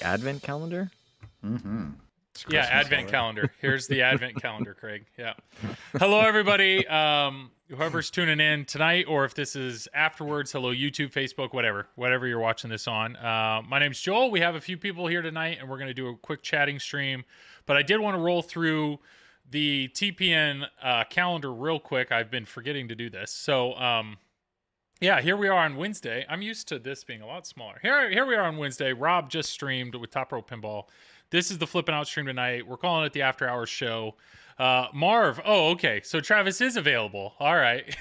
like advent calendar. Mm-hmm. Yeah, advent calendar. Here's the advent calendar, Craig. Yeah. Hello, everybody. Whoever's tuning in tonight, or if this is afterwards, hello, YouTube, Facebook, whatever you're watching this on. My name's Joel. We have a few people here tonight, and we're going to do a quick chatting stream. But I did want to roll through the TPN calendar real quick. I've been forgetting to do this. So, yeah, here we are on Wednesday. I'm used to this being a lot smaller. Here we are on Wednesday. Rob just streamed with Top Rope Pinball. This is the Flippin' Out stream tonight. We're calling it the After Hours show. Marv. Oh, okay. So Travis is available. All right.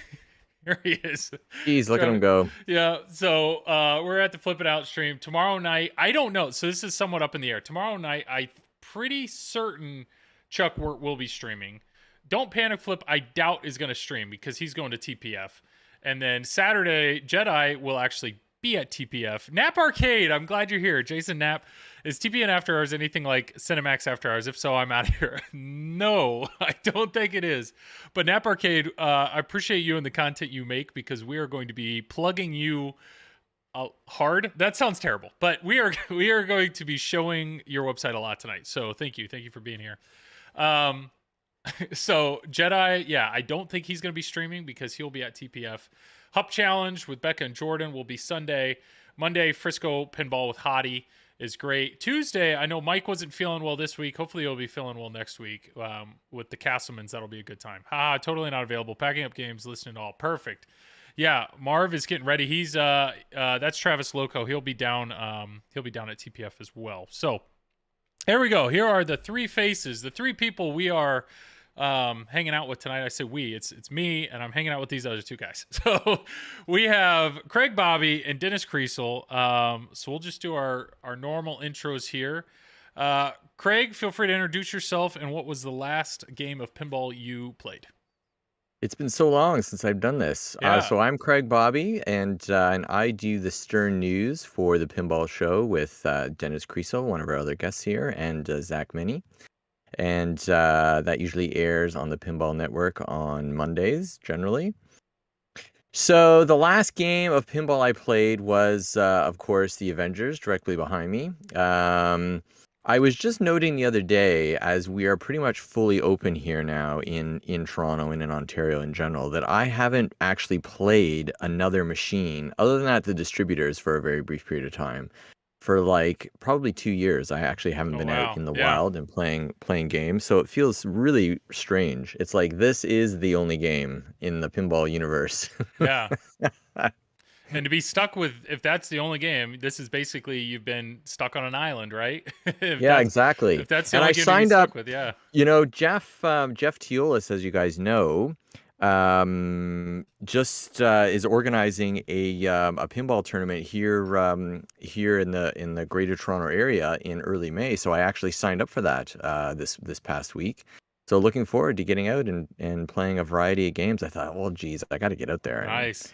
Here he is. Jeez, look at him go. Yeah. So we're at the Flippin' Out stream. Tomorrow night, I don't know. So this is somewhat up in the air. Tomorrow night, I'm pretty certain Chuck will be streaming. Don't Panic Flip, I doubt, is going to stream because he's going to TPF. And then Saturday, Jedi will actually be at TPF. Nap Arcade, I'm glad you're here. Jason Knapp, is TPN After Hours anything like Cinemax After Hours? If so, I'm out of here. No, I don't think it is. But Nap Arcade, I appreciate you and the content you make because we are going to be plugging you hard. That sounds terrible, but we are going to be showing your website a lot tonight. So thank you for being here. So Jedi, yeah, I don't think he's going to be streaming because he'll be at TPF. Hup Challenge with Becca and Jordan will be Sunday. Monday, Frisco Pinball with Hottie is great. Tuesday, I know Mike wasn't feeling well this week. Hopefully he'll be feeling well next week with the Castlemans. That'll be a good time. Totally not available. Packing up games, listening to all. Perfect. Yeah, Marv is getting ready. He's that's Travis Loco. He'll be down at TPF as well. So there we go. Here are the three faces, the three people we are hanging out with tonight. I say we, it's me, and I'm hanging out with these other two guys. So we have Craig Bobby and Dennis Kriesel. So we'll just do our normal intros here. Craig, feel free to introduce yourself and what was the last game of pinball you played? It's been so long since I've done this. Yeah. So I'm Craig Bobby, and I do the Stern News for the Pinball Show with Dennis Kriesel, one of our other guests here, and Zach Minnie. And that usually airs on the Pinball Network on Mondays, generally. So the last game of pinball I played was, of course, the Avengers, directly behind me. I was just noting the other day, as we are pretty much fully open here now in Toronto and in Ontario in general, that I haven't actually played another machine, other than at the distributors for a very brief period of time. For like probably 2 years, I actually haven't been out in the wild and playing games. So it feels really strange. It's like this is the only game in the pinball universe. Yeah. And to be stuck with, if that's the only game, this is basically you've been stuck on an island, right? Yeah, exactly. If that's the and only I game signed to be up stuck with, yeah. You know, Jeff Teolis, as you guys know, just is organizing a pinball tournament here in the Greater Toronto area in early May. So I actually signed up for that this past week. So looking forward to getting out and playing a variety of games. I thought, well, geez, I got to get out there and Nice.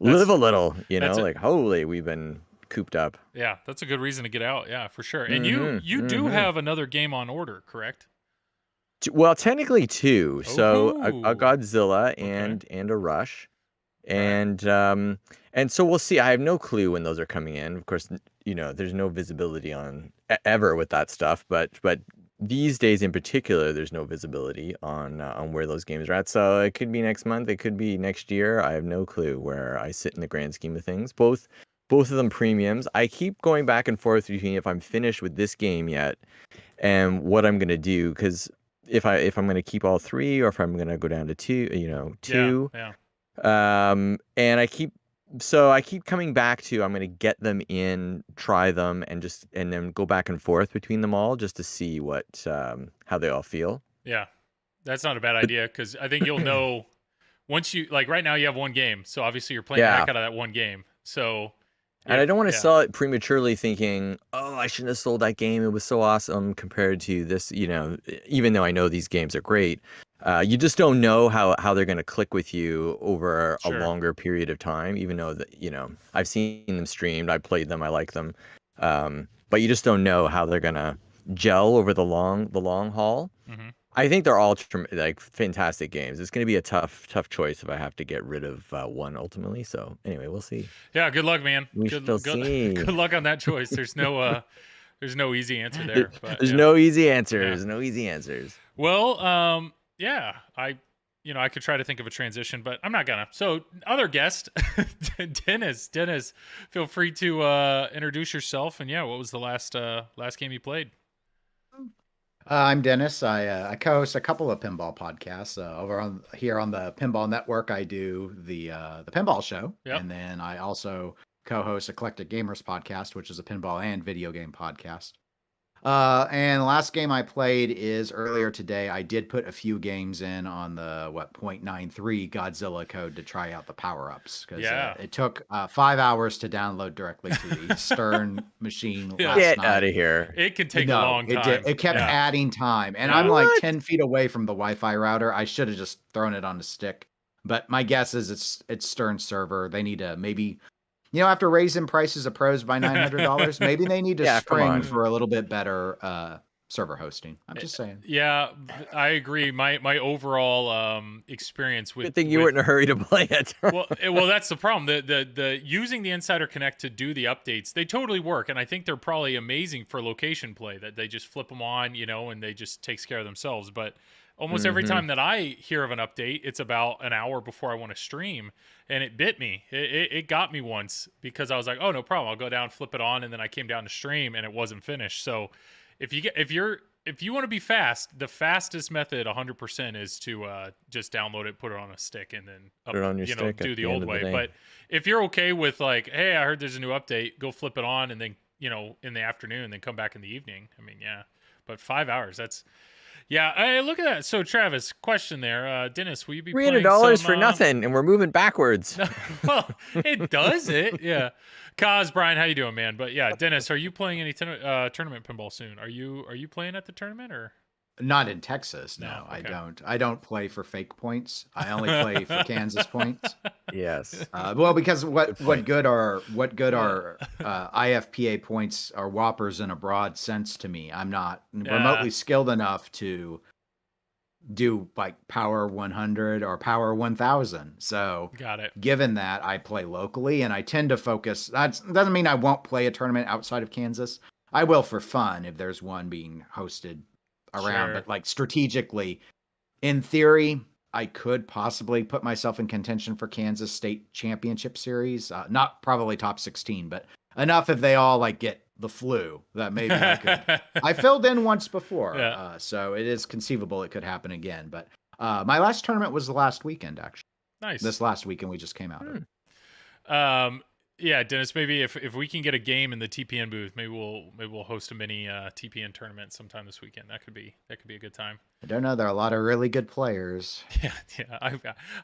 live a little, like holy, we've been cooped up. Yeah, that's a good reason to get out. Yeah, for sure. And you do have another game on order, correct? Well, technically two. So a Ooh. Godzilla and a Rush, and so we'll see. I have no clue when those are coming in. Of course, there's no visibility on ever with that stuff. But these days in particular, there's no visibility on where those games are at. So it could be next month. It could be next year. I have no clue where I sit in the grand scheme of things. Both of them premiums. I keep going back and forth between if I'm finished with this game yet and what I'm gonna do, because if I'm going to keep all three or if I'm going to go down to two. Yeah. And I keep coming back to I'm going to get them in, try them, and then go back and forth between them all just to see how they all feel. Yeah, that's not a bad idea because I think you'll know once you right now you have one game, so obviously you're playing the heck out of that one game. So. And I don't want to sell it prematurely thinking, oh, I shouldn't have sold that game. It was so awesome compared to this, even though I know these games are great. You just don't know how they're going to click with you over a longer period of time, even though that, I've seen them streamed. I played them. I like them. But you just don't know how they're going to gel over the long haul. Mm-hmm. I think they're all fantastic games. It's going to be a tough choice if I have to get rid of one ultimately. So anyway, we'll see. Yeah, good luck, man. We shall see. Good luck on that choice. There's no There's no easy answer there, but There's yeah. no easy Yeah. answers. No easy answers. Well, yeah, I could try to think of a transition, but I'm not gonna. So, other guest, Dennis. Dennis, feel free to introduce yourself. And yeah, what was the last game you played? I'm Dennis. I co-host a couple of pinball podcasts over on here on the Pinball Network. I do the Pinball Show, Yep. and then I also co-host Eclectic Gamers podcast, which is a pinball and video game podcast. And the last game I played is earlier today. I did put a few games in on the 0.93 Godzilla code to try out the power-ups because Yeah. it took 5 hours to download directly to the Stern machine Yeah. last Get night. out of here. It can take a No, long it time. did. It kept Yeah. adding time, and Yeah. I'm like What? 10 feet away from the Wi-Fi router. I should have just thrown it on the stick. But my guess is it's Stern server. They need to maybe, after raising prices of pros by $900, maybe they need to Yeah, come spring on. for a little bit better server hosting. I'm just saying. Yeah, I agree. My overall experience with Good thing you weren't in a hurry to play it. well, that's the problem. The using the Insider Connect to do the updates, they totally work, and I think they're probably amazing for location play. That they just flip them on, and they just takes care of themselves. But almost every Mhm. time that I hear of an update, it's about an hour before I want to stream, and it bit me. It got me once because I was like, oh, no problem. I'll go down, flip it on, and then I came down to stream, and it wasn't finished. So if you want to be fast, the fastest method 100% is to just download it, put it on a stick, and then Put it on your stick do at the the end old of the way. day. But if you're okay with like, hey, I heard there's a new update, go flip it on, and then in the afternoon, and then come back in the evening. I mean, yeah, but 5 hours, that's yeah. Look at that. So Travis, question there, Dennis, will you be playing $300 some, for nothing, and we're moving backwards. well, it does it, yeah. Kaz, Brian, how you doing, man? But yeah, Dennis, are you playing any tournament pinball soon? Are you playing at the tournament or? Not in Texas. No, No, I okay. don't. I don't play for fake points. I only play for Kansas points. Yes. Well, because what point. good are IFPA points or whoppers in a broad sense to me? I'm not remotely skilled enough to do like Power 100 or Power 1000. So, Got it. given that, I play locally, and I tend to focus. That doesn't mean I won't play a tournament outside of Kansas. I will for fun if there's one being hosted around, Sure. but like strategically, in theory, I could possibly put myself in contention for Kansas State Championship Series. Not probably top 16, but enough if they all like get the flu that maybe I could. I filled in once before, Yeah. so it is conceivable it could happen again. But my last tournament was the last weekend, actually. Nice. This last weekend we just came out of. Yeah, Dennis, maybe if we can get a game in the TPN booth, maybe we'll host a mini TPN tournament sometime this weekend. That could be a good time. I don't know. There are a lot of really good players. Yeah.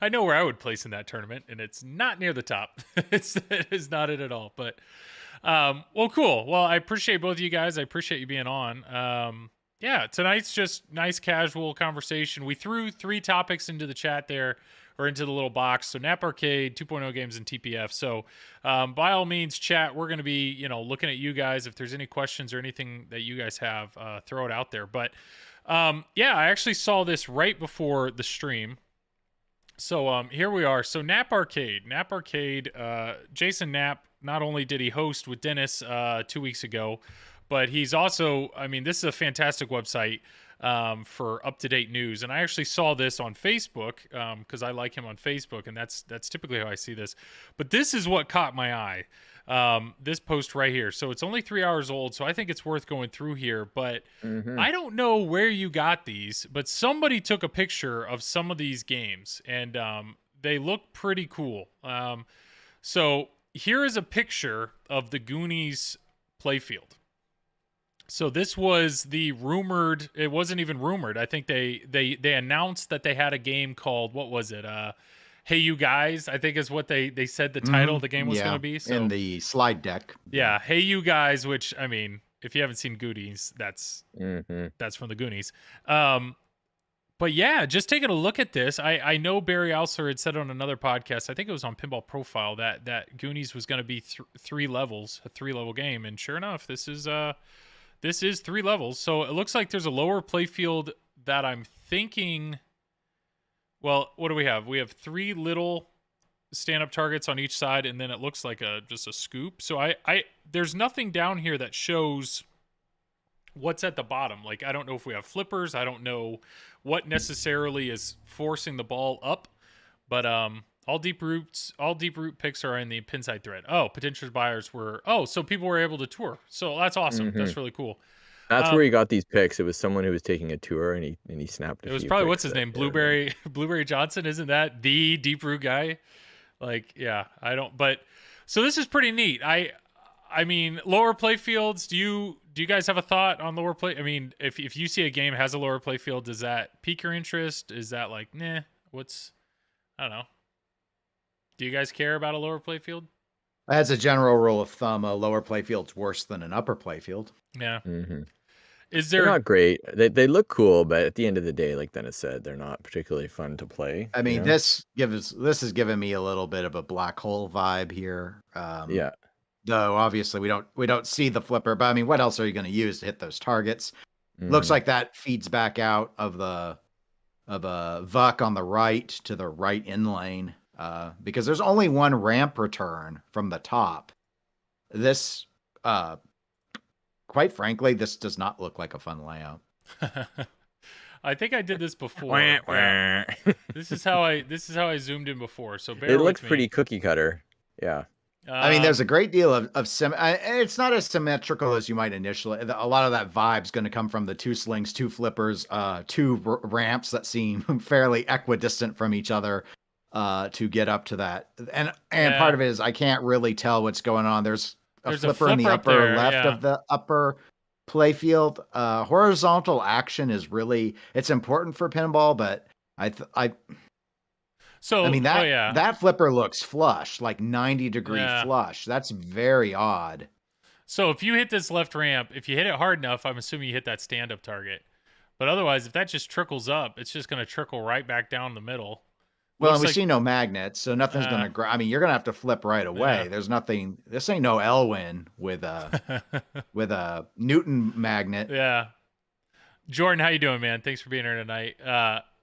I know where I would place in that tournament, and it's not near the top. It is not it at all. But well, cool. Well, I appreciate both of you guys. I appreciate you being on. Yeah, tonight's just nice casual conversation. We threw 3 topics into the chat there, or into the little box. So Nap Arcade, 2.0 games, and TPF. So by all means, chat. We're going to be, looking at you guys. If there's any questions or anything that you guys have, throw it out there. But yeah, I actually saw this right before the stream. So here we are. So Nap Arcade, Jason Knapp, not only did he host with Dennis 2 weeks ago, but he's also, this is a fantastic website for up-to-date news. And I actually saw this on Facebook because I like him on Facebook, and that's typically how I see this. But this is what caught my eye, this post right here. So it's only 3 hours old, so I think it's worth going through here. But I don't know where you got these, but somebody took a picture of some of these games, and they look pretty cool. So here is a picture of the Goonies playfield. So this was the rumored, it wasn't even rumored. I think they announced that they had a game called, what was it? Hey You Guys, I think is what they said the title of the game was going to be. So in the slide deck. Yeah, Hey You Guys, which, if you haven't seen Goonies, that's from the Goonies. But yeah, just taking a look at this, I know Barry Alsler had said on another podcast, I think it was on Pinball Profile, that Goonies was going to be 3 levels, a 3-level game. And sure enough, this is 3 levels. So it looks like there's a lower playfield that I'm thinking. Well, what do we have? We have 3 little stand-up targets on each side, and then it looks like just a scoop. So I there's nothing down here that shows what's at the bottom. Like, I don't know if we have flippers. I don't know what necessarily is forcing the ball up, but all deep root picks are in the pinside thread. Oh, potential buyers were. Oh, so people were able to tour. So that's awesome. Hmm. That's really cool. That's where he got these picks. It was someone who was taking a tour, and he snapped a It was few probably what's picks his that name, they were made. Blueberry Johnson. Isn't that the deep root guy? Like, yeah, I don't. But so this is pretty neat. I mean, lower play fields. Do you guys have a thought on lower play? I mean, if you see a game has a lower play field, does that pique your interest? Is that like, nah? What's I don't know. Do you guys care about a lower play field? As a general rule of thumb, a lower playfield's worse than an upper playfield. Yeah. Hmm. Is They're there? not great. They look cool, but at the end of the day, like Dennis said, they're not particularly fun to play. I mean, this is giving me a little bit of a black hole vibe here. Yeah. Though obviously we don't see the flipper, but I mean, what else are you going to use to hit those targets? Looks Mhm. like that feeds back out of a Vuck on the right to the right in lane, because there's only one ramp return from the top. This, quite frankly, this does not look like a fun layout. I think I did this before. Wah, Yeah. wah. This is how I zoomed in before. So bear It with looks me. pretty cookie cutter. Yeah. I mean, there's a great deal of it's not as symmetrical as you might initially. A lot of that vibe's going to come from the two slings, two flippers, two ramps that seem fairly equidistant from each other, to get up to that. And part of it is I can't really tell what's going on. There's a flipper in the up upper there, left yeah. of the upper playfield. Horizontal action is really it's important for pinball, but So I mean that yeah. that flipper looks flush, like 90-degree Yeah. flush. That's very odd. So if you hit this left ramp, if you hit it hard enough, I'm assuming you hit that stand-up target. But otherwise, if that just trickles up, it's just going to trickle right back down the middle. Well, Looks and we like- see no magnets, so nothing's going to. I mean, you're going to have to flip right away. Yeah. There's nothing. This ain't no Elwin with a Newton magnet. Yeah. Jordan, how you doing, man? Thanks for being here tonight.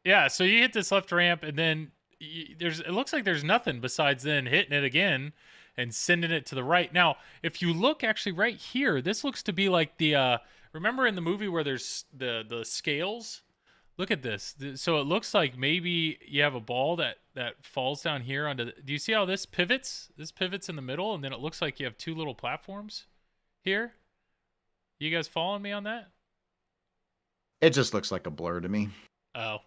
Yeah. So you hit this left ramp, and then it looks like there's nothing besides then hitting it again and sending it to the right. Now, if you look actually right here, this looks to be like the remember in the movie where there's the scales. Look at this. So it looks like maybe you have a ball that falls down here onto. Do you see how this pivots? This pivots in the middle, and then it looks like you have two little platforms here. You guys following me on that? It just looks like a blur to me. Oh.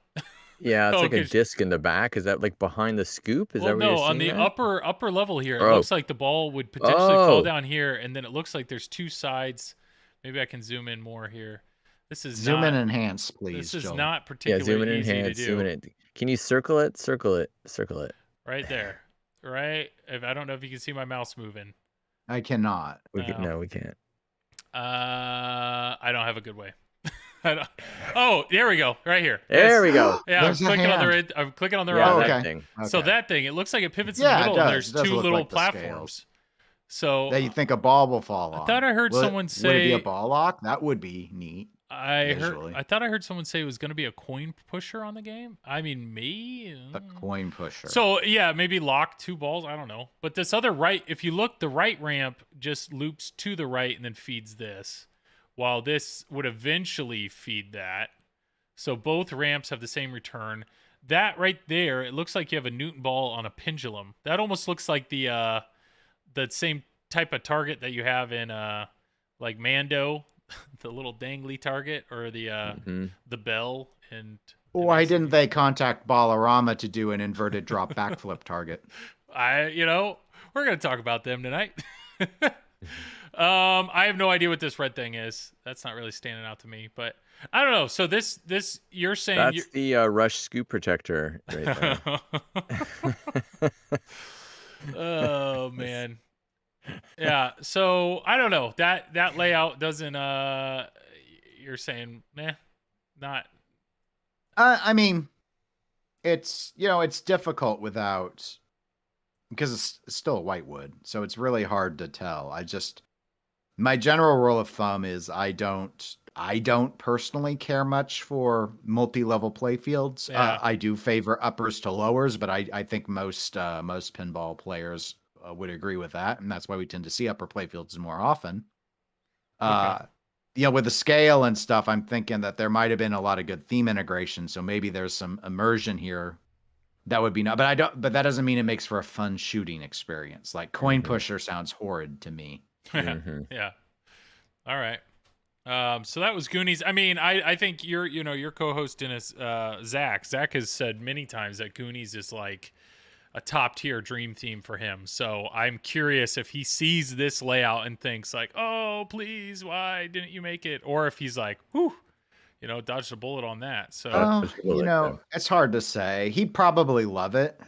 Yeah, it's like a 'cause- disc in the back. Is that like behind the scoop? Is that what no, you're on seeing the there? upper level here, it Oh. looks like the ball would potentially fall Oh. down here, and then it looks like there's two sides. Maybe I can zoom in more here. This is Zoom not, in and enhance, please. This is Joel. not Yeah, particularly zoom in and easy enhance, to zoom do. in. Can you circle it? Circle it. Circle it. Right there, right. If I don't know if you can see my mouse moving. I cannot. No, we can't. I don't have a good way. I don't, oh, there we go. Right here. There we go. Yeah, There's a hand. I'm clicking on the Yeah, wrong that okay. thing. So Okay. that thing, it looks like it pivots in Yeah, the it middle, does. and It there's does two look little like the platforms. scales. So That you think a ball will fall on. I thought I heard someone Would it be say a ball lock? That would be neat. Visually. I thought I heard someone say it was going to be a coin pusher on the game. I mean, maybe A coin pusher. So yeah, maybe lock two balls. I don't know. But this other right, if you look, the right ramp just loops to the right and then feeds this, while this would eventually feed that. So both ramps have the same return. That right there, it looks like you have a Newton ball on a pendulum. That almost looks like the same type of target that you have in like Mando, the little dangly target, or the bell. And Why didn't they contact Ballarama to do an inverted drop backflip target? we're gonna talk about them tonight. I have no idea what this red thing is. That's not really standing out to me, but I don't know. So this you're saying That's the Rush scoop protector right there. Oh man. Yeah, so I don't know. That layout doesn't you're saying, not I mean, it's it's difficult without because it's still a whitewood, so it's really hard to tell. My general rule of thumb is I don't personally care much for multi-level playfields. Yeah. I do favor uppers to lowers, but I think most pinball players would agree with that, and that's why we tend to see upper playfields more often. Okay. with the scale and stuff, I'm thinking that there might have been a lot of good theme integration. So maybe there's some immersion here that would be not. But I don't. But that doesn't mean it makes for a fun shooting experience. Like Coin Pusher sounds horrid to me. Yeah. All right. So that was Goonies. I mean, I think your co-host Dennis, Zach has said many times that Goonies is like a top tier dream theme for him. So I'm curious if he sees this layout and thinks like, oh, please, why didn't you make it? Or if he's like, whew, dodged a bullet on that. So It's hard to say. He'd probably love it.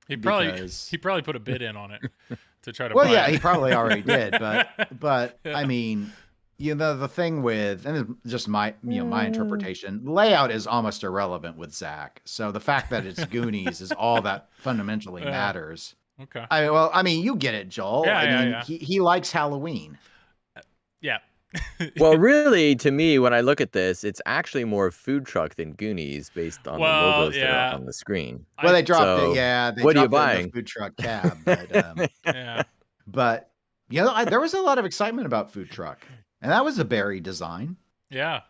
he probably put a bid in on it to try to Well, buy yeah, it. he probably already did, but Yeah. I mean, the thing with, and it's just my interpretation, layout is almost irrelevant with Zach. So the fact that it's Goonies is all that fundamentally matters. Okay. I mean, you get it, Joel. Yeah. He likes Halloween. Yeah. Well, really, to me, when I look at this, it's actually more food truck than Goonies based on the logos that are on the screen. Well, they dropped So, it. Yeah, they what are you dropped it in buying? the food truck cab. But, Yeah. but there was a lot of excitement about food truck, and that was a Barry design. Yeah.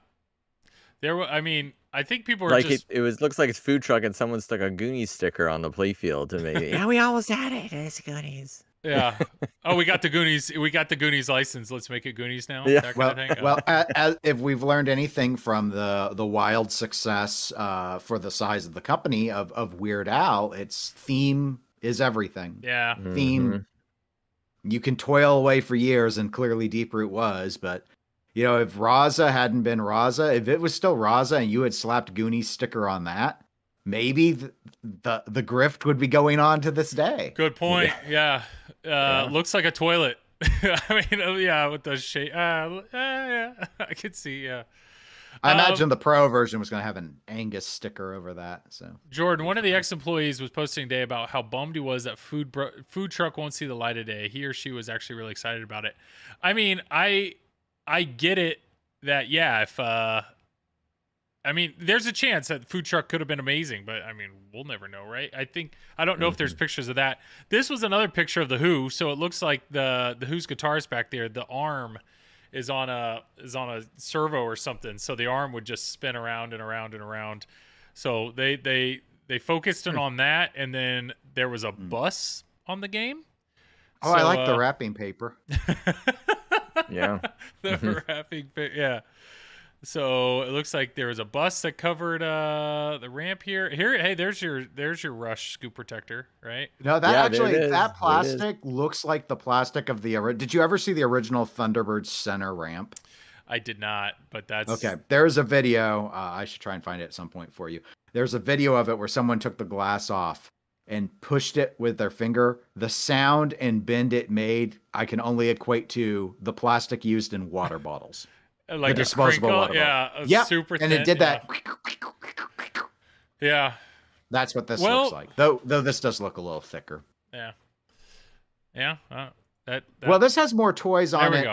I mean, I think people are Like just it looks like it's food truck, and someone stuck a Goonies sticker on the playfield to make it. Yeah, we almost had it. It's Goonies. Yeah. Oh, we got the Goonies. We got the Goonies license. Let's make it Goonies now. Yeah. That kind of thing. Well, as if we've learned anything from the wild success for the size of the company of Weird Al, its theme is everything. Yeah. Theme. You can toil away for years, and clearly Deep Root was, but if Raza hadn't been Raza, if it was still Raza and you had slapped Goonies sticker on that, maybe the grift would be going on to this day. Good point. Yeah. Looks like a toilet. I mean, yeah, with the shape. Yeah, I could see. Yeah. I imagine the pro version was going to have an Angus sticker over that. So Jordan, one of the ex-employees, was posting today about how bummed he was that food truck won't see the light of day. He or she was actually really excited about it. I mean, I get it that if I mean, there's a chance that food truck could have been amazing, but I mean, we'll never know, right? I don't know if there's pictures of that. This was another picture of the Who, so it looks like the Who's guitars back there. The arm is on a servo or something, so the arm would just spin around and around and around. So they focused in on that, and then there was a bus on the game. Oh, I like the wrapping paper. Yeah. The wrapping paper. Yeah. So it looks like there was a bus that covered the ramp here. Hey, there's your Rush scoop protector, right? No, that plastic looks like the plastic of the. Did you ever see the original Thunderbird center ramp? I did not, but that's okay. There's a video. I should try and find it at some point for you. There's a video of it where someone took the glass off and pushed it with their finger. The sound and bend it made, I can only equate to the plastic used in water bottles. Like the disposable water bottle. Yeah, super thin. And it did that. Yeah. That's what this looks like. Though this does look a little thicker. Yeah. Yeah. Well, this has more toys on it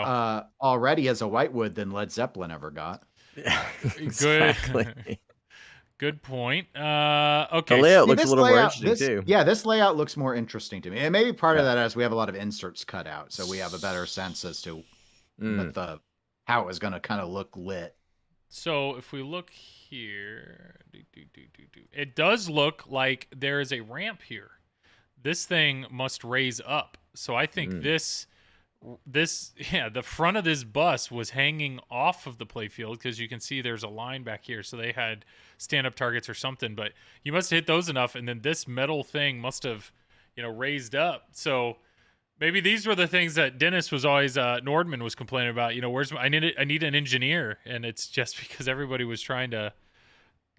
already as a Whitewood than Led Zeppelin ever got. Exactly. Good point. Okay. The layout looks a little more interesting too. Yeah, this layout looks more interesting to me. And maybe part of that is we have a lot of inserts cut out, so we have a better sense as to how it was going to kind of look lit. So if we look here, it does look like there is a ramp here. This thing must raise up. So I think the front of this bus was hanging off of the playfield because you can see there's a line back here. So they had stand-up targets or something, but you must have hit those enough, and then this metal thing must have, raised up. So maybe these were the things that Dennis was always Nordman was complaining about. I need an engineer, and it's just because everybody was trying to,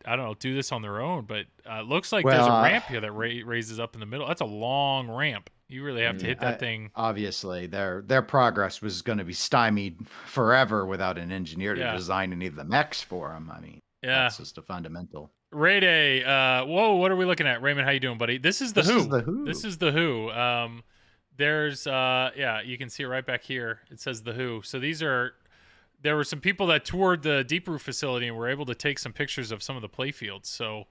I don't know, do this on their own. But it looks like there's a ramp here that raises up in the middle. That's a long ramp. You really have to hit that thing. Obviously, their progress was going to be stymied forever without an engineer to design any of the mechs for them. I mean, that's just a fundamental. Ray Day, whoa, what are we looking at? Raymond, how you doing, buddy? This is the Who. This is the Who. There's you can see it right back here. It says the Who. So there were some people that toured the Deep Roof facility and were able to take some pictures of some of the playfields. So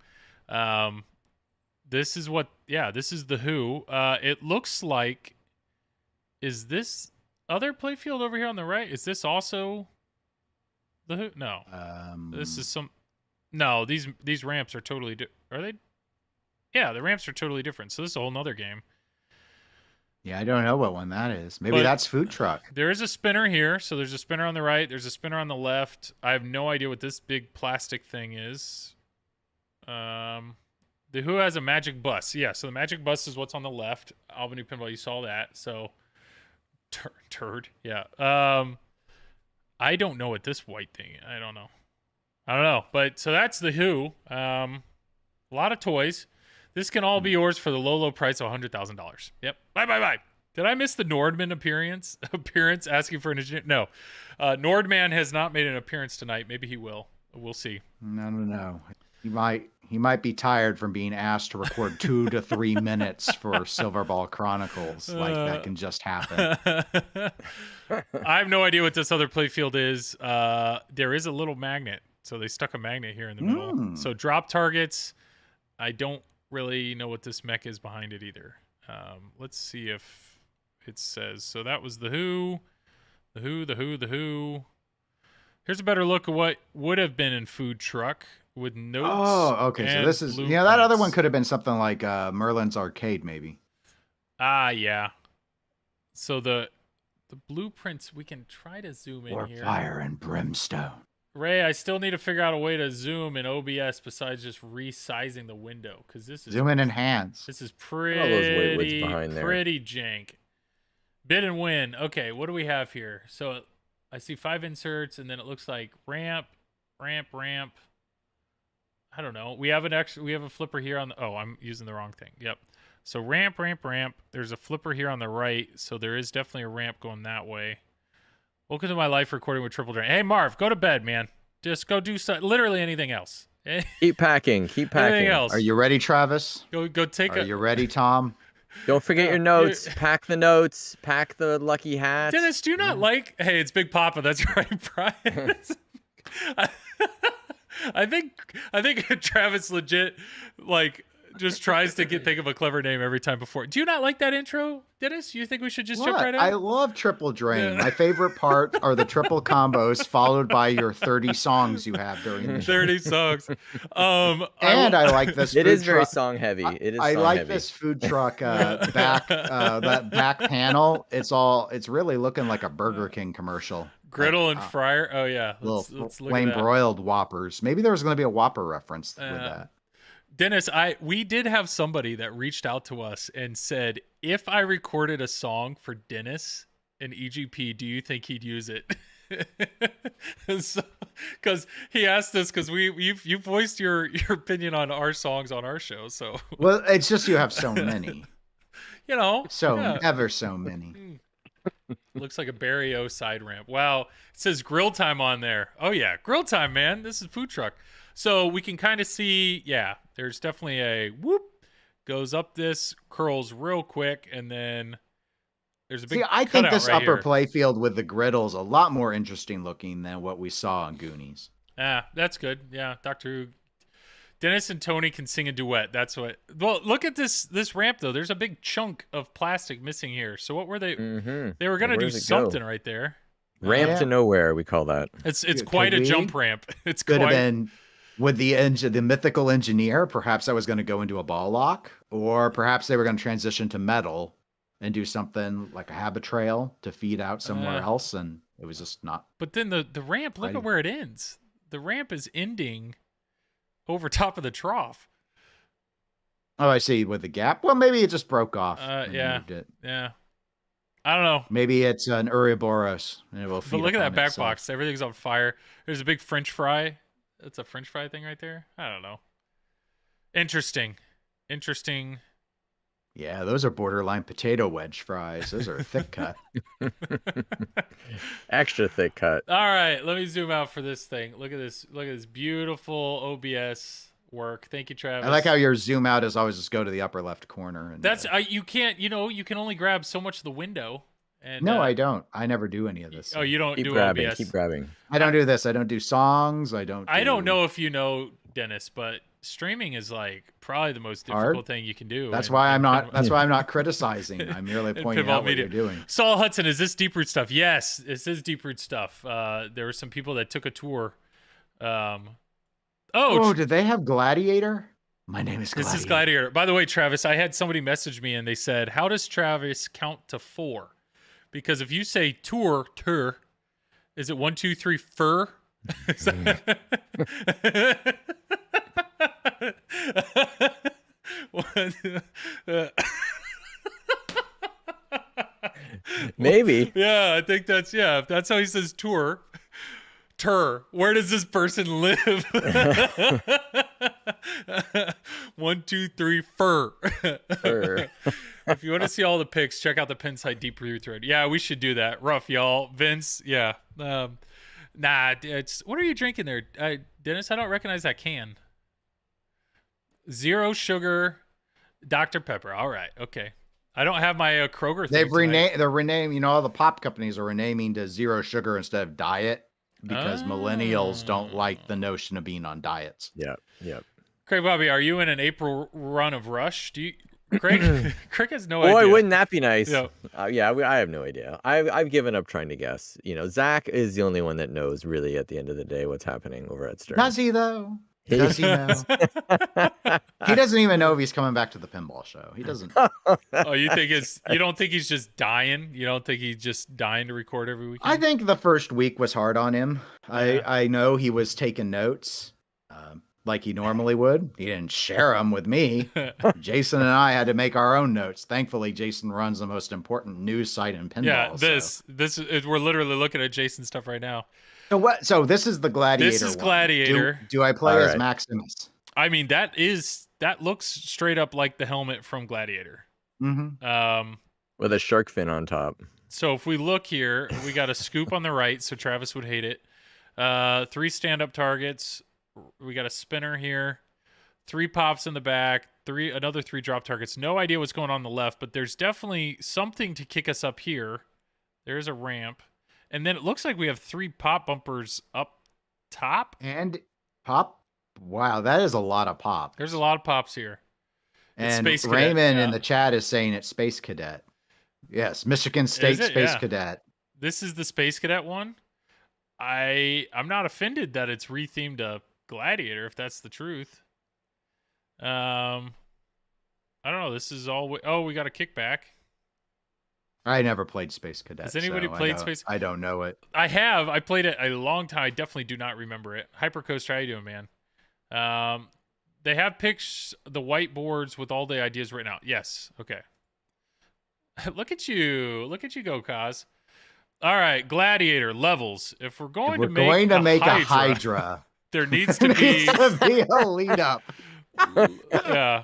this is the Who. It looks like, is this other playfield over here on the right? Is this also The Who? No. This is some. No, these ramps are totally. Are they? Yeah, the ramps are totally different. So this is a whole nother game. Yeah, I don't know what one that is. Maybe that's food truck. There is a spinner here. So there's a spinner on the right. There's a spinner on the left. I have no idea what this big plastic thing is. The Who has a magic bus. Yeah, so the magic bus is what's on the left. Albany Pinball, you saw that. So turd. Yeah. I don't know what this white thing. I don't know. But so that's the Who. A lot of toys. This can all be yours for the low price of $100,000. Yep. Bye. Did I miss the Nordman appearance asking for an engineer? No. Nordman has not made an appearance tonight. Maybe he will. We'll see. No. He might be tired from being asked to record 2 to 3 minutes for Silverball Chronicles. Like that can just happen. I have no idea what this other playfield is. There is a little magnet. So they stuck a magnet here in the middle. So drop targets. I don't really know what this mech is behind it either. Let's see if it says. So that was the Who. The Who. Here's a better look at what would have been in food truck with notes. Oh, okay. So this is that other one could have been something like Merlin's Arcade, maybe. Yeah. So the blueprints, we can try to zoom in here. Fire and brimstone. Ray, I still need to figure out a way to zoom in OBS besides just resizing the window, because this is zoom in enhance. This is pretty jank. Bid and win. Okay, what do we have here? So I see 5 inserts, and then it looks like ramp. I don't know. We have a flipper here on the. Oh, I'm using the wrong thing. Yep. So ramp. There's a flipper here on the right, so there is definitely a ramp going that way. Welcome to my life recording with Triple Drain. Hey, Marv, go to bed, man. Just go do literally anything else. Keep packing. Anything else. Are you ready, Travis? Go take Are you ready, Tom? Don't forget your notes. Pack the notes. Pack the lucky hats. Dennis, do you not like... Hey, it's Big Papa. That's right, Brian. I think Travis legit, like... just tries to think of a clever name every time before. Do you not like that intro, Dennis? You think we should just jump right in? I love Triple Drain. My favorite part are the triple combos followed by your 30 songs you have during the show. 30 songs. I like this. It is very song heavy. I like this food truck back that back panel. It's really looking like a Burger King commercial. Griddle and fryer. Oh yeah, let's look flame at that. Broiled Whoppers. Maybe there was going to be a Whopper reference with that. Dennis, we did have somebody that reached out to us and said, if I recorded a song for Dennis in EGP, do you think he'd use it? Because he asked us, because you voiced your opinion on our songs on our show. So well, it's just you have so many, ever so many. Looks like a Barry O side ramp. Wow, it says grill time on there. Oh yeah, grill time, man. This is food truck. So we can kind of see, there's definitely a whoop, goes up this, curls real quick, and then there's a big I think this right upper here. playfield with the griddle's a lot more interesting looking than what we saw on Goonies. That's good. Yeah, Dr. Who. Dennis and Tony can sing a duet. That's what. Well, look at this ramp, though. There's a big chunk of plastic missing here. So what were they? Mm-hmm. They were going to do something right there. Ramp to nowhere, we call that. It's quite a jump ramp. It's could have been... With the mythical engineer, perhaps that was going to go into a ball lock, or perhaps they were going to transition to metal and do something like a habit trail to feed out somewhere else, and it was just not. But then the ramp, look at where it ends. The ramp is ending over top of the trough. Oh, I see. With the gap. Well, maybe it just broke off. Moved it. Yeah. I don't know. Maybe it's an Ouroboros, and it will feed. But look at that back itself. box. Everything's on fire. There's a big French fry. That's a French fry thing right there. I don't know. Interesting. Yeah, those are borderline potato wedge fries. Those are thick cut. Extra thick cut. All right, let me zoom out for this thing. Look at this. Look at this beautiful OBS work. Thank you, Travis. I like how your zoom out is always just go to the upper left corner. And that's you can't. You can only grab so much of the window. And, no, I don't. I never do any of this. Oh, you don't keep do grabbing, OBS. Keep grabbing. I don't do this. I don't do songs. I don't know if you know, Dennis, but streaming is like probably the most Hard. difficult thing you can do. That's in- why in I'm not. pinball- That's why I'm not criticizing. I'm merely in pointing pinball out what media. you're doing. Saul Hudson, is this Deep Root stuff? Yes, this is Deep Root stuff. There were some people that took a tour. Oh, did they have Gladiator? My name is Gladiator. This is Gladiator. By the way, Travis, I had somebody message me and they said, "How does Travis count to 4?" Because if you say tour, is it 1, 2, 3, fur? Is that- Maybe. Yeah, I think that's If that's how he says tour. Where does this person live? 1, 2, 3, fur. If you want to see all the pics, check out the Pinside Deep Root thread. Yeah, we should do that. Rough, y'all. Vince, yeah. Nah, it's what are you drinking there, Dennis? I don't recognize that can. Zero sugar, Dr. Pepper. All right, okay. I don't have my Kroger thing. They've renamed. They're renaming. You know, all the pop companies are renaming to zero sugar instead of diet because millennials don't like the notion of being on diets. Yep. Craig Bobby, are you in an April run of Rush? Do you, Craig? Craig has no idea. Boy, wouldn't that be nice? Yeah. I have no idea. I've given up trying to guess. You know, Zach is the only one that knows really at the end of the day what's happening over at Stern. Does he though? Does he know? He doesn't even know if he's coming back to the pinball show. He doesn't. Oh, you don't think he's just dying? You don't think he's just dying to record every weekend? I think the first week was hard on him. Yeah. I know he was taking notes like he normally would. He didn't share them with me. Jason and I had to make our own notes. Thankfully, Jason runs the most important news site in pinball. Yeah, so. this is, we're literally looking at Jason's stuff right now. So what? So this is the Gladiator. This is one. Gladiator. Do I play All as right. Maximus? I mean, that looks straight up like the helmet from Gladiator. Mm-hmm. With a shark fin on top. So if we look here, we got a scoop on the right, so Travis would hate it. 3 stand-up targets. We got a spinner here. 3 pops in the back. Another 3 drop targets. No idea what's going on the left, but there's definitely something to kick us up here. There's a ramp. And then it looks like we have 3 pop bumpers up top. And pop. Wow, that is a lot of pop. There's a lot of pops here. It's And Space Cadet, Raymond yeah. in the chat is saying it's Space Cadet. Yes, Michigan State it? Space Yeah. Cadet. This is the Space Cadet one. I'm not offended that it's rethemed to Gladiator, if that's the truth. I don't know. This is all. We got a kickback. I never played Space Cadet. Has anybody so played Space? I don't know it. I have. I played it a long time. I definitely do not remember it. Hypercoaster, how you doing, man? They have pics, the whiteboards with all the ideas written out. Yes. Okay. Look at you go, Kaz. All right, Gladiator levels. If we're going to make a Hydra, there needs to there be needs to be a lead up. yeah.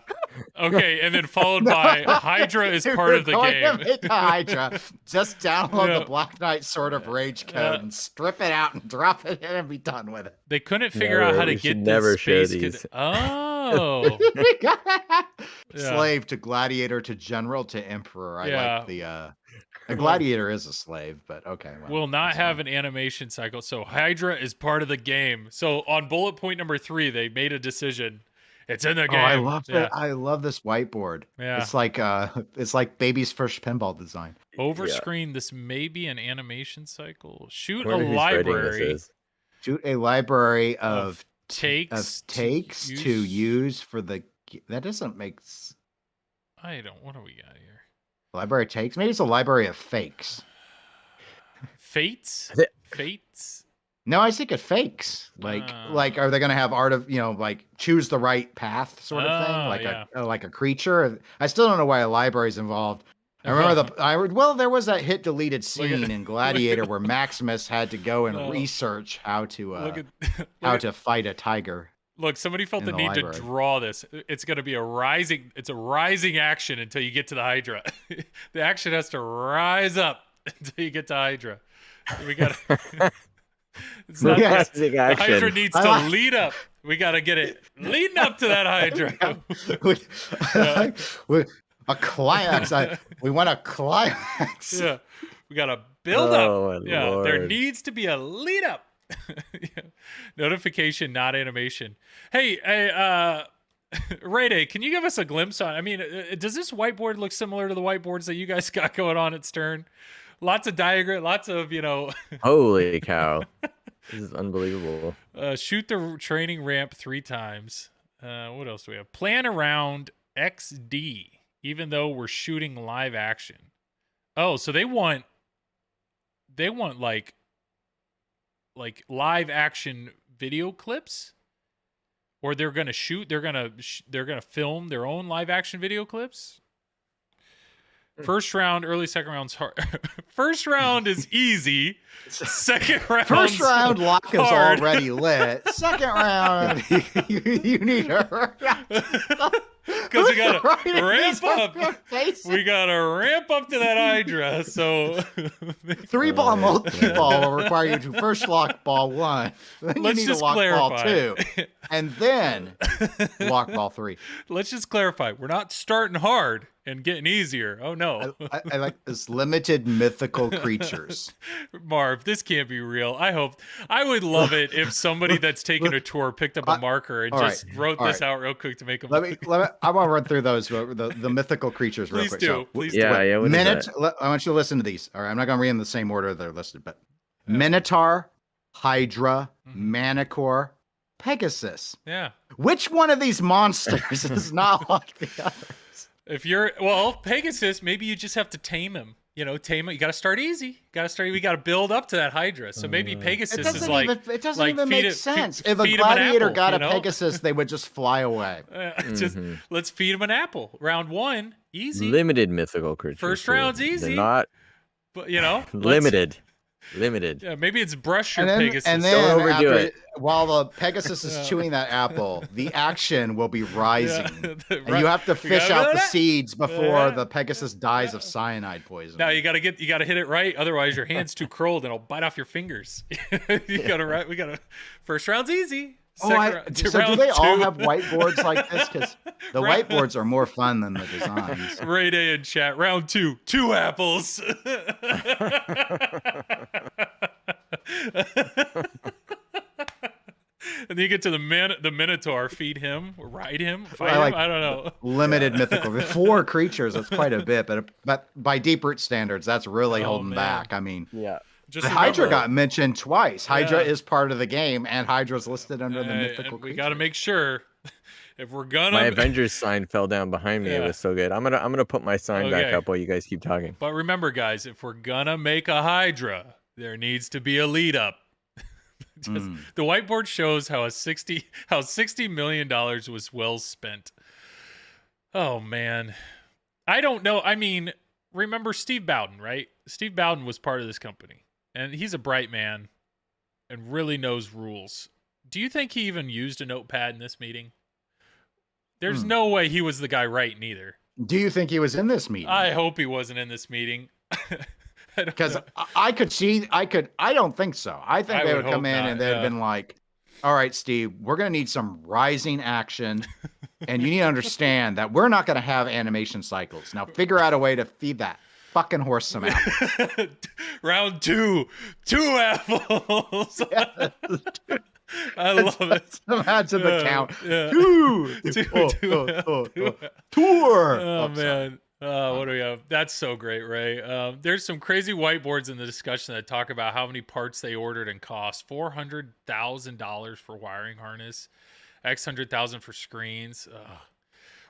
Okay, and then followed by Hydra is If part we're of the going game. to make a Hydra, just download Yeah. the Black Knight Sword of Rage code and strip it out and drop it in and be done with it. They couldn't figure out how to we get should this never share space. these. Oh. Yeah. Slave to gladiator to general to emperor. I Yeah. like the gladiator is a slave, but okay. Well, Will not that's have fine. an animation cycle. So Hydra is part of the game. So on bullet point number 3, they made a decision. It's in the Oh, game. I love Yeah. it. I love this whiteboard. Yeah. It's like baby's first pinball design. Over screen, this may be an animation cycle. Shoot I a wonder whose writing this library is. Shoot a library of takes to use for the. That doesn't make I don't. What do we got here? library takes. Maybe it's a library of fakes. Fates. Th- Fates. No, I think it fakes. Like are they going to have art of like choose the right path sort of thing, like like a creature? I still don't know why a library's involved. I remember there was that hit deleted scene in Gladiator where Maximus had to go and research how to fight a tiger. Look, somebody felt in the the need library. to draw this. It's going to be a rising action until you get to the Hydra. The action has to rise up until you get to Hydra. We got it's not Classic the Hydra action. needs to lead up. We got to get it leading up to that Hydra. A climax. We want a climax. Yeah. We got to build Oh, up. my Yeah, there Lord. needs to be a lead up. Yeah. Notification, not animation. Hey, Ray Day, can you give us a glimpse on? I mean, does this whiteboard look similar to the whiteboards that you guys got going on at Stern? Lots of diagram, lots of Holy cow. This is unbelievable. shoot the training ramp 3 times. What else do we have? Plan around XD, even though we're shooting live action. Oh, so they want like live action video clips, or they're gonna shoot. They're gonna film their own live action video clips. First round, early second round's hard. First round is easy. Second round. First round lock is hard. already lit. Second round, you need to because we gotta ramp up. We gotta ramp up to that Hydra. So 3-ball multi-ball will require you to first lock ball 1. Then Let's you need just to lock ball clarify. 2. And then lock ball 3. Let's just clarify. We're not starting hard and getting easier. Oh no. I like this limited mythical creatures. Marv, this can't be real. I would love it if somebody that's taking a tour picked up a marker and just wrote this out real quick to make them. I want to run through those the mythical creatures real Please quick. do. Please do. Yeah. What is that? I want you to listen to these. All right, I'm not going to read them in the same order they're listed, but Minotaur, Hydra, Manicore, Pegasus. Yeah. Which one of these monsters is not like the others? If you're Pegasus, maybe you just have to tame him. Tame it. You got to start easy. We got to build up to that Hydra. So maybe Pegasus is like it doesn't like even make sense. If a feed him an gladiator apple, got a Pegasus, they would just fly away. Just let's feed him an apple. Round 1, easy. Limited mythical creatures. First round's easy. They're not But limited. Yeah, maybe it's brush your and then, Pegasus. And then Don't overdo it. While the Pegasus is chewing that apple, the action will be rising. Yeah. And you have to fish out the seeds before the Pegasus dies of cyanide poison. Now you gotta hit it right, otherwise your hand's too curled and it'll bite off your fingers. First round's easy. So do they all have whiteboards like this? Because the whiteboards are more fun than the designs. Ray Day in chat. Round 2, 2 apples. And then you get to the Minotaur. Feed him, ride him, fight him. I don't know. Limited mythical. 4 creatures. That's quite a bit, but by deep root standards, that's really holding back. I mean, yeah. The Hydra got mentioned twice. Hydra is part of the game, and Hydra's listed under the mythical creature. We got to make sure if we're gonna. My Avengers sign fell down behind me. It was so good. I'm gonna put my sign back up while you guys keep talking. But remember, guys, if we're gonna make a Hydra, there needs to be a lead up. The whiteboard shows how $60 million was well spent. Oh man, I don't know. I mean, remember Steve Bowden, right? Steve Bowden was part of this company. And he's a bright man and really knows rules. Do you think he even used a notepad in this meeting? There's no way he was the guy writing either. Do you think he was in this meeting? I hope he wasn't in this meeting. Because I don't think so. I think they would come in and they'd have been like, all right, Steve, we're going to need some rising action. And you need to understand that we're not going to have animation cycles. Now figure out a way to feed that fucking horse some apples. Round 2, 2 apples. I love it. Imagine the count. Yeah. Tour. Oh man. What do we have? That's so great, Ray. There's some crazy whiteboards in the discussion that talk about how many parts they ordered and cost. $400,000 for wiring harness, X 100,000 for screens.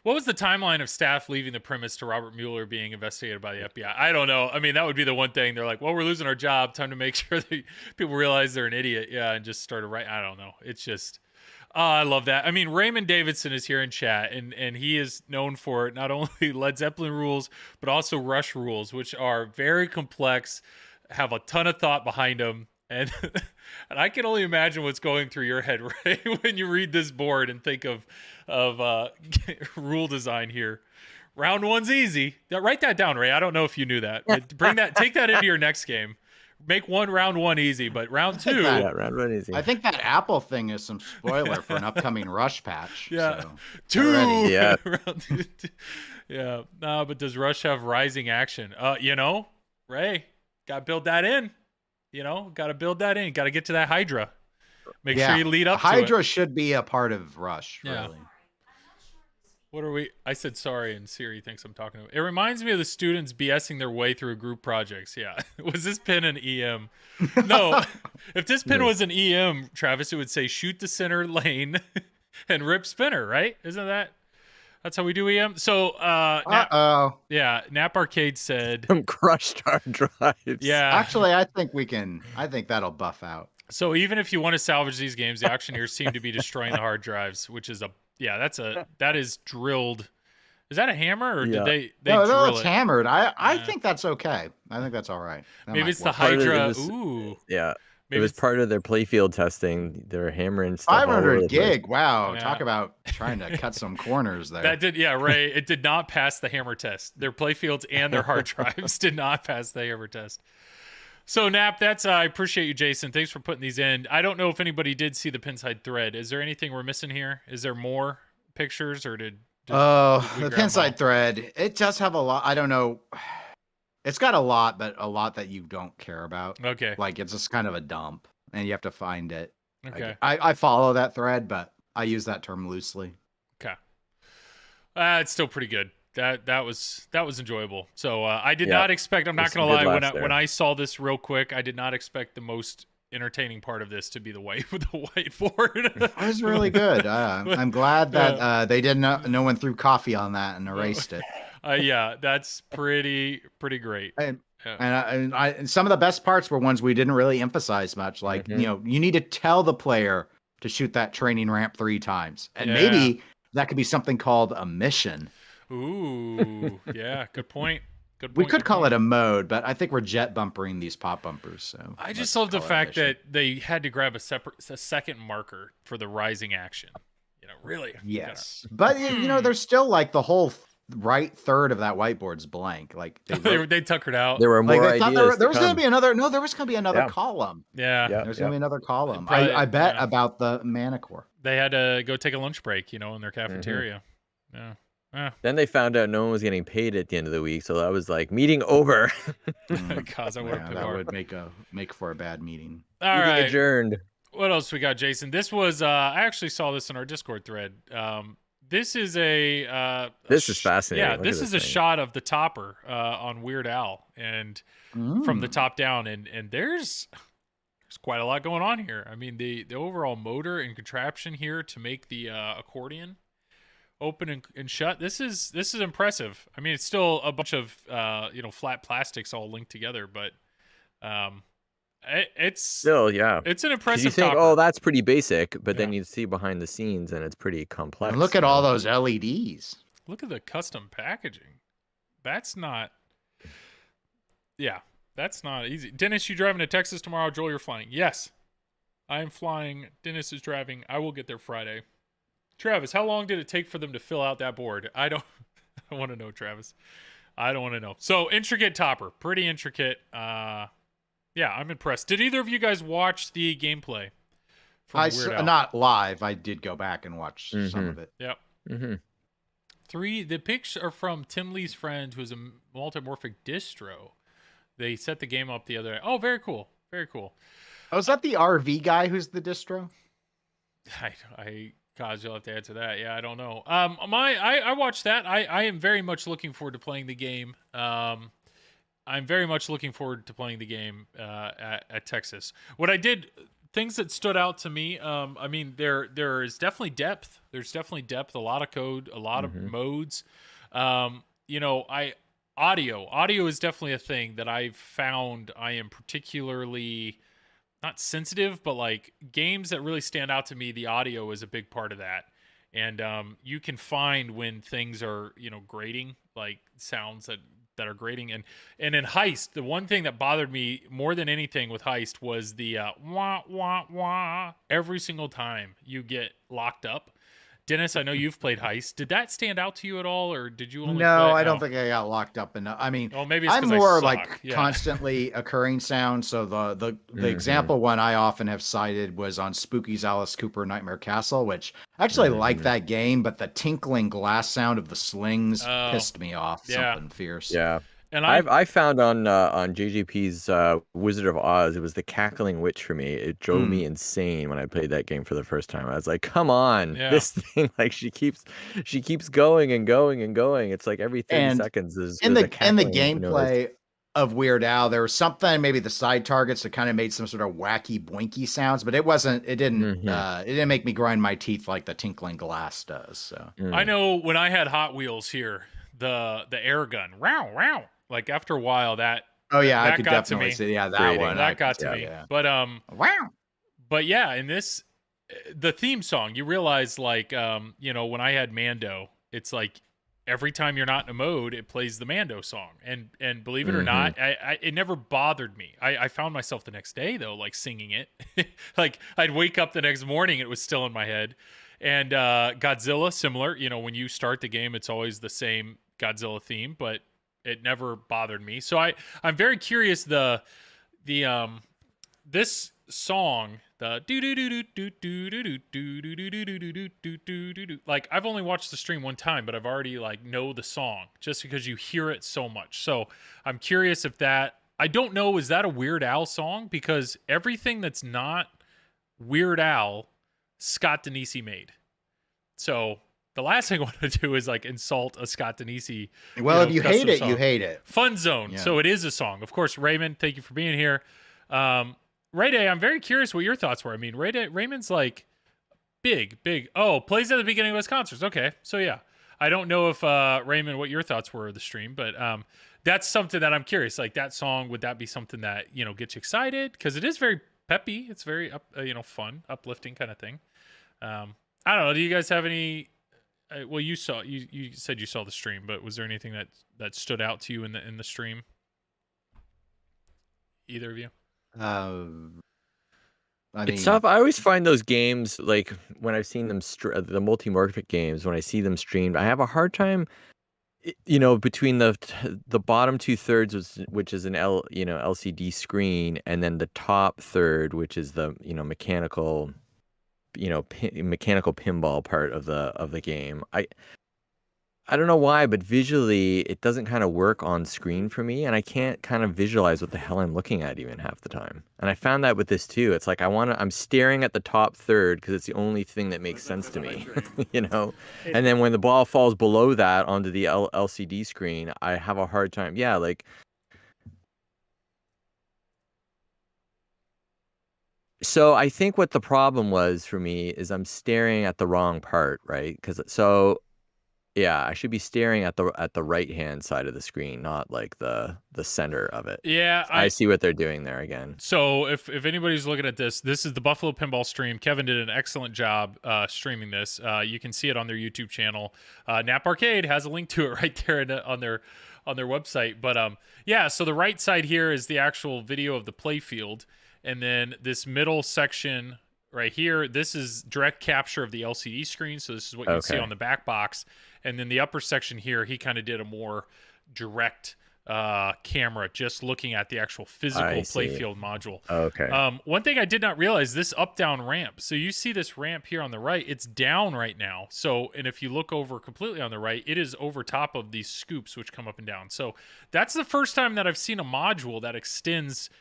What was the timeline of staff leaving the premise to Robert Mueller being investigated by the FBI? I don't know. I mean, that would be the one thing. They're like, well, we're losing our job. Time to make sure that people realize they're an idiot. Yeah, and just started writing. I don't know. It's just, I love that. I mean, Raymond Davidson is here in chat, and he is known for not only Led Zeppelin rules, but also Rush rules, which are very complex, have a ton of thought behind them. And I can only imagine what's going through your head, Ray, when you read this board and think of rule design here. Round 1's easy. Write that down, Ray. I don't know if you knew that. Take that into your next game. Make round 1 easy, but round 2. Round 1 easy. I think that Apple thing is some spoiler for an upcoming Rush patch. Yeah. So. 2. Yeah. Round 2. Yeah. No, but does Rush have rising action? Ray, got to build that in. You know, got to build that in. Got to get to that Hydra. Make sure you lead up to Hydra it. should be a part of Rush, Yeah. really. What are we? I said sorry, and Siri thinks I'm talking to. It reminds me of the students BSing their way through group projects. Yeah, was this pin an EM? No, if this pin was an EM, Travis, it would say shoot the center lane and rip spinner. Right? Isn't that? That's how we do EM. So, Nap Arcade said Some crushed hard drives. Yeah. Actually, I think that'll buff out. So even if you want to salvage these games, the auctioneers seem to be destroying the hard drives, which is that is drilled. Is that a hammer or did they no, drill it's it? hammered. I think that's okay. I think that's all right. Maybe it's the Part of it Hydra. was- Ooh. Yeah. Maybe It was it's- part of their playfield testing. They were hammering stuff all over 500 the place. gig. Wow, Yeah. talk about trying to cut some corners there. That did, right. It did not pass the hammer test. Their playfields and their hard drives did not pass the hammer test. So Nap, I appreciate you, Jason. Thanks for putting these in. I don't know if anybody did see the Pinside thread. Is there anything we're missing here? Is there more pictures or did we the grab them all? Pinside thread. It does have a lot. I don't know. It's got a lot, but a lot that you don't care about. Okay. Like it's just kind of a dump, and you have to find it. Okay. I follow that thread, but I use that term loosely. Okay. It's still pretty good. That was enjoyable. So I did not expect. I'm not There's gonna some good lie. laughs there. When I saw this real quick, I did not expect the most entertaining part of this to be the whiteboard. It was really good. I'm glad that they didn't. No one threw coffee on that and erased it. Yeah, that's pretty great. And some of the best parts were ones we didn't really emphasize much. Like you need to tell the player to shoot that training ramp 3 times, and maybe that could be something called a mission. Ooh, yeah, good point. We could call it a mode, but I think we're jet bumpering these pop bumpers. So I just love the fact that they had to grab a second marker for the rising action. You know, really. Yes, but there's still like the whole right third of that whiteboard's blank. Like they tuckered out. There were more like ideas. there was going to be another. No, there was going to be another column. Yeah. There's going to be another column. Probably, I bet about the Manicore. They had to go take a lunch break, in their cafeteria. Yeah. Then they found out no one was getting paid at the end of the week, so that was like meeting over. God, That would make for a bad meeting. All Meeting right. adjourned. What else we got, Jason? This was I actually saw this in our Discord thread. This is This is fascinating. Yeah, Look this at is a thing. shot of the topper on Weird Al, and from the top down, and there's quite a lot going on here. I mean, the overall motor and contraption here to make the accordion open and shut. This is impressive. I mean, it's still a bunch of flat plastics all linked together, but it's Still, yeah. it's an 'Cause impressive you think, topper. oh, that's pretty basic, but then Yeah. you see behind the scenes, and it's pretty complex. And look at all those LEDs. Look at the custom packaging. That's not. Yeah, that's not easy. Dennis, you driving to Texas tomorrow? Joel, you're flying. Yes, I am flying. Dennis is driving. I will get there Friday. Travis, how long did it take for them to fill out that board? I don't want to know, Travis. I don't want to know. So intricate topper, pretty intricate. Yeah, I'm impressed. Did either of you guys watch the gameplay? from Weird Al? Not live. I did go back and watch some of it. Yep. Mm-hmm. The pics are from Tim Lee's friend, who's a multimorphic distro. They set the game up the other day. Oh, very cool. Very cool. Oh, is that the RV guy who's the distro? God, you'll have to answer that. Yeah, I don't know. I watched that. I am very much looking forward to playing the game. I'm very much looking forward to playing the game at Texas. Things that stood out to me. I mean, there is definitely depth. There's definitely depth. A lot of code. A lot of modes. Audio is definitely a thing that I've found I am particularly not sensitive, but like games that really stand out to me, the audio is a big part of that. And you can find when things are, grating, like sounds that are grating. And in Heist, the one thing that bothered me more than anything with Heist was the wah, wah, wah every single time you get locked up. Dennis, I know you've played Heist. Did that stand out to you at all, or did you only No, play it? I don't think I got locked up enough. I mean, maybe it's I'm 'cause I more suck. like Yeah. constantly occurring sound. So the example one I often have cited was on Spooky's Alice Cooper Nightmare Castle, which I actually like that game, but the tinkling glass sound of the slings pissed me off. Yeah. Something fierce. Yeah. And I found on JJP's Wizard of Oz, it was the cackling witch for me. It drove me insane when I played that game for the first time. I was like, come on, yeah. this thing, like she keeps going and going and going. It's like every 30 And seconds there's in a the cackling noise. gameplay of Weird Al, there was something, maybe the side targets that kind of made some sort of wacky boinky sounds, but it didn't make me grind my teeth like the tinkling glass does. So I know when I had Hot Wheels here, the air gun, wow, wow. Like after a while, that I could got to definitely me. see, that Grating. one. That got to me. Yeah. But Wow. but yeah, in this, the theme song, you realize like when I had Mando, it's like every time you're not in a mode, it plays the Mando song, and believe it or not, it never bothered me. I found myself the next day though, like singing it, like I'd wake up the next morning, it was still in my head. And Godzilla, similar, when you start the game, it's always the same Godzilla theme, but it never bothered me. So I'm very curious. This song, the do do do do do do do do do do do do do do do do do, like I've only watched the stream one time, but I've already like know the song just because you hear it so much. So I'm curious if that, I don't know, is that a Weird Al song? Because everything that's not Weird Al, Scott Denisi made. So the last thing I want to do is like insult a Scott Denisi. Well, if you hate it, song. you hate it. Fun Zone. Yeah. So it is a song. Of course, Raymond, thank you for being here. Ray Day, I'm very curious what your thoughts were. I mean, Raymond's like big. Oh, plays at the beginning of his concerts. Okay. So yeah. I don't know if Raymond, what your thoughts were of the stream, but that's something that I'm curious. Like that song, would that be something that, gets you excited? Because it is very peppy. It's very fun, uplifting kind of thing. I don't know. Do you guys have any? Well, you said you saw the stream, but was there anything that stood out to you in the stream? Either of you? It's tough. I always find those games, like when I've seen them, the multi-morphic games, when I see them streamed, I have a hard time, between the bottom 2/3, which is an LCD screen, and then the top third, which is the mechanical pinball part of the game. I don't know why, but visually it doesn't kind of work on screen for me, and I can't kind of visualize what the hell I'm looking at even half the time. And I found that with this too. It's like I'm staring at the top third because it's the only thing that makes sense to me, And then when the ball falls below that onto the LCD screen, I have a hard time. Yeah, like. So I think what the problem was for me is I'm staring at the wrong part, right? Yeah, I should be staring at the right-hand side of the screen, not like the center of it. Yeah, I see what they're doing there again. So if anybody's looking at this is the Buffalo Pinball stream. Kevin did an excellent job streaming this. You can see it on their YouTube channel. Nap Arcade has a link to it right there on their website. But so the right side here is the actual video of the playfield, and then this middle section right here, this is direct capture of the LCD screen. So this is what you see on the back box. And then the upper section here, he kind of did a more direct camera, just looking at the actual physical playfield module. Okay. One thing I did not realize, this up-down ramp. So you see this ramp here on the right, it's down right now. So, and if you look over completely on the right, it is over top of these scoops, which come up and down. So that's the first time that I've seen a module that extends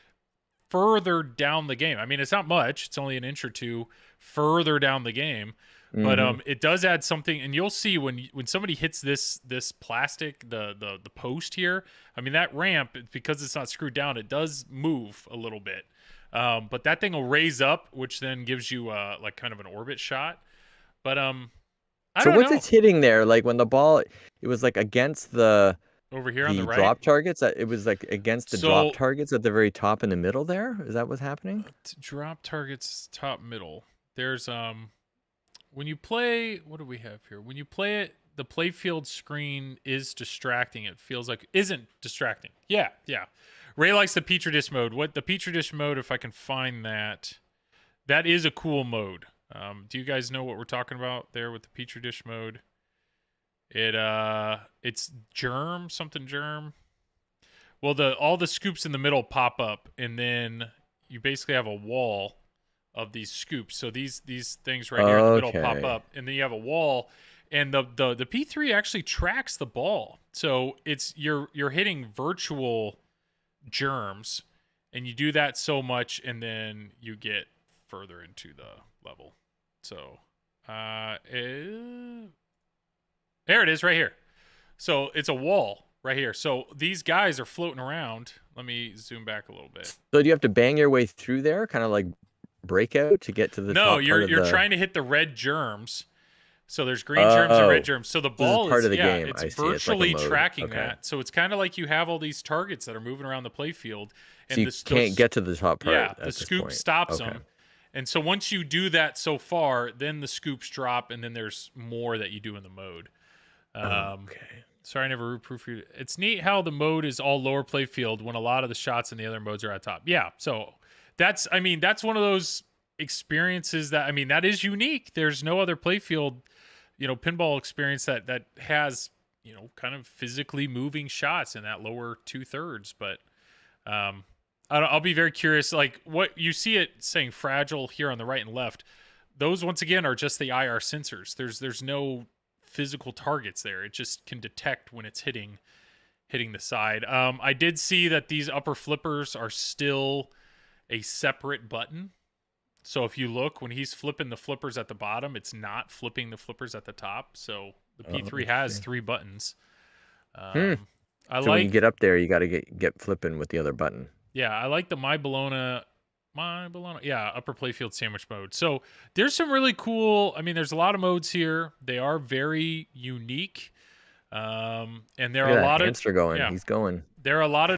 further down the game. I mean, it's not much. It's only an inch or two further down the game. But it does add something, and you'll see when somebody hits this plastic, the post here. I mean, that ramp, because it's not screwed down, it does move a little bit. But that thing will raise up, which then gives you like kind of an orbit shot. But I don't know. So what's it hitting there? Like when the ball, it was like against the over here on the right drop targets. It was like against the drop targets at the very top in the middle. There is that what's happening? Drop targets top middle. There's when you play, what do we have here? When you play it, the playfield screen is distracting. It feels like isn't distracting. Yeah. Ray likes the Petri dish mode. What the Petri dish mode? If I can find that is a cool mode. Do you guys know what we're talking about there with the Petri dish mode? It's germ. Well, all the scoops in the middle pop up, and then you basically have a wall of these scoops. So these things right here in the middle pop up, and then you have a wall, and the P3 actually tracks the ball, so you're hitting virtual germs, and you do that so much, and then you get further into the level. So there it is right here. So it's a wall right here. So these guys are floating around. Let me zoom back a little bit. So do you have to bang your way through there, kind of like breakout, to get to the top part of you're trying to hit the red germs. So there's green germs and red germs. So the ball part of the game. It's I see. virtually it's like tracking that. So it's kind of like you have all these targets that are moving around the playfield, and so you can't get to the top part. Yeah, the scoop stops them. And so once you do that so far, then the scoops drop, and then there's more that you do in the mode. Sorry, I never proofread. It's neat how the mode is all lower playfield when a lot of the shots in the other modes are at top. Yeah, so that's one of those experiences that is unique. There's no other playfield, pinball experience that has, kind of physically moving shots in that lower 2/3. But I'll be very curious. Like what you see it saying fragile here on the right and left. Those once again are just the IR sensors. There's no physical targets there. It just can detect when it's hitting the side. I did see that these upper flippers are still a separate button. So if you look, when he's flipping the flippers at the bottom, it's not flipping the flippers at the top. So the P3 has 3 buttons. So when you get up there, you got to get flipping with the other button. Yeah, I like the My Bologna, upper playfield sandwich mode. So there's some really cool, there's a lot of modes here. They are very unique. And there are a lot of... He's going. There are a lot of